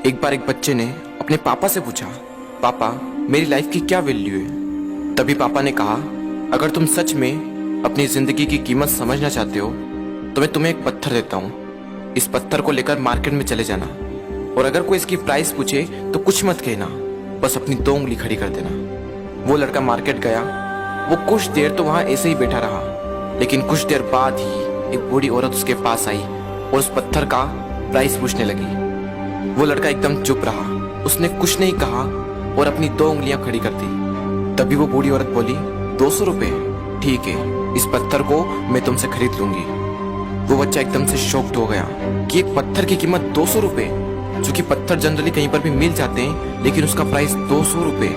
एक बार एक बच्चे ने अपने पापा से पूछा, पापा मेरी लाइफ की क्या वैल्यू है। तभी पापा ने कहा, अगर तुम सच में अपनी जिंदगी की कीमत समझना चाहते हो तो मैं तुम्हें एक पत्थर देता हूँ। इस पत्थर को लेकर मार्केट में चले जाना और अगर कोई इसकी प्राइस पूछे तो कुछ मत कहना, बस अपनी 2 उंगली खड़ी कर देना। वो लड़का मार्केट गया। वो कुछ देर तो वहां ऐसे ही बैठा रहा, लेकिन कुछ देर बाद ही एक बूढ़ी औरत उसके पास आई और उस पत्थर का प्राइस पूछने लगी। वो लड़का एकदम चुप रहा, उसने कुछ नहीं कहा और अपनी 2 उंगलियां खड़ी कर दी। तभी वो बूढ़ी औरत बोली, 200 रुपए, ठीक है, इस पत्थर को मैं तुमसे खरीद लूंगी। वो बच्चा एकदम से शॉक्ड हो गया कि एक पत्थर की कीमत 200 रुपए, जो कि पत्थर जनरली कहीं पर भी मिल जाते हैं, लेकिन उसका प्राइस 200 रुपए।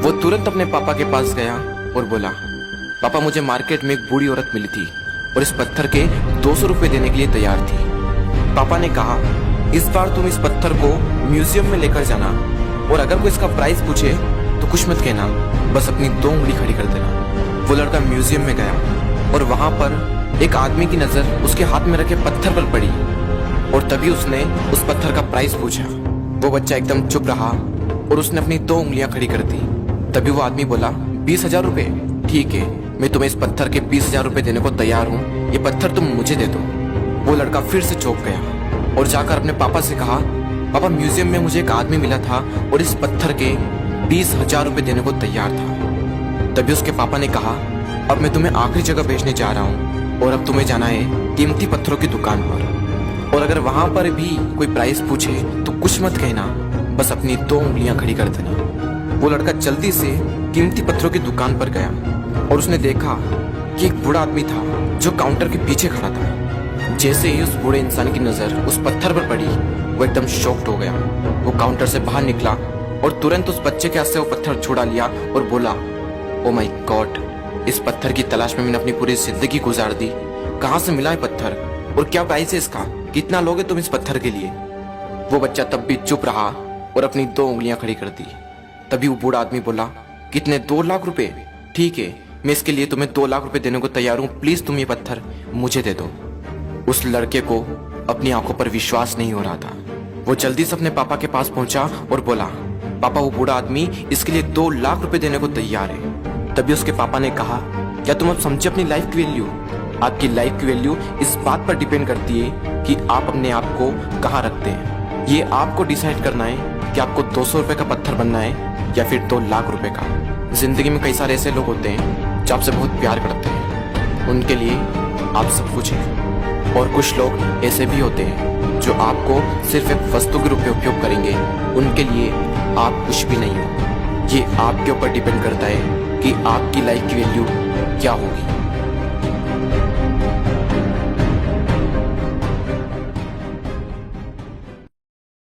वो तुरंत अपने पापा के पास गया और बोला, पापा मुझे मार्केट में एक बूढ़ी औरत मिली थी और इस पत्थर के 200 रुपए देने के लिए तैयार थी। पापा ने कहा, इस बार तुम इस पत्थर को म्यूजियम में लेकर जाना और अगर कोई इसका प्राइस पूछे तो कुछ मत कहना, बस अपनी 2 उंगली खड़ी कर देना। वो लड़का म्यूजियम में गया और वहां पर एक आदमी की नजर उसके हाथ में रखे पत्थर पर पड़ी और तभी उसने उस पत्थर का प्राइस पूछा। वो बच्चा एकदम चुप रहा और उसने अपनी 2 उंगलियां खड़ी कर दी। तभी वो आदमी बोला, 20,000 रुपए, ठीक है, मैं तुम्हें इस पत्थर के 20,000 रुपए देने को तैयार हूँ, ये पत्थर तुम मुझे दे दो। वो लड़का फिर से चौंक गया और जाकर अपने पापा से कहा, पापा म्यूजियम में मुझे एक आदमी मिला था और इस पत्थर के 20,000 रुपए देने को तैयार था। तभी उसके पापा ने कहा, अब मैं तुम्हें आखिरी जगह भेजने जा रहा हूँ और अब तुम्हें जाना है कीमती पत्थरों की दुकान पर और अगर वहां पर भी कोई प्राइस पूछे तो कुछ मत कहना, बस अपनी 2 उंगलियां खड़ी कर देना। वो लड़का जल्दी से कीमती पत्थरों की दुकान पर गया और उसने देखा कि एक बूढ़ा आदमी था जो काउंटर के पीछे खड़ा था। जैसे ही उस बूढ़े इंसान की नजर उस पत्थर पर पड़ी, वो एकदम शॉक्ड हो गया। वो काउंटर से बाहर निकला और तुरंत उस बच्चे के हाथ से वो पत्थर छुड़ा लिया और बोला, ओ माय गॉड, इस पत्थर की तलाश में मैंने अपनी पूरी जिंदगी गुजार दी। कहाँ से मिला है पत्थर और क्या प्राइस है इसका, कितना लोगे तुम इस पत्थर के लिए। वो बच्चा तब भी चुप रहा और अपनी 2 उंगलियां खड़ी कर दी। तभी वो बूढ़ा आदमी बोला, कितने, 2 लाख रुपए, ठीक है, मैं इसके लिए तुम्हें 2 लाख रुपए देने को तैयार हूँ, प्लीज तुम ये पत्थर मुझे दे दो। उस लड़के को अपनी आंखों पर विश्वास नहीं हो रहा था। वो जल्दी से अपने पापा के पास पहुंचा और बोला, पापा वो बूढ़ा आदमी इसके लिए 2 लाख रुपए देने को तैयार है। तभी उसके पापा ने कहा, क्या तुम अब समझे अपनी लाइफ की वैल्यू? आपकी लाइफ की वैल्यू इस बात पर डिपेंड करती है कि आप अपने आप को कहाँ रखते हैं। ये आपको डिसाइड करना है कि आपको 200 रुपए का पत्थर बनना है या फिर 2 लाख रुपए का। जिंदगी में कई सारे ऐसे लोग होते हैं जो आपसे बहुत प्यार करते हैं, उनके लिए आप सब कुछ हैं, और कुछ लोग ऐसे भी होते हैं जो आपको सिर्फ एक वस्तु के रूप में उपयोग करेंगे, उनके लिए आप कुछ भी नहीं हो। ये आपके ऊपर डिपेंड करता है कि आपकी लाइफ की वैल्यू क्या होगी।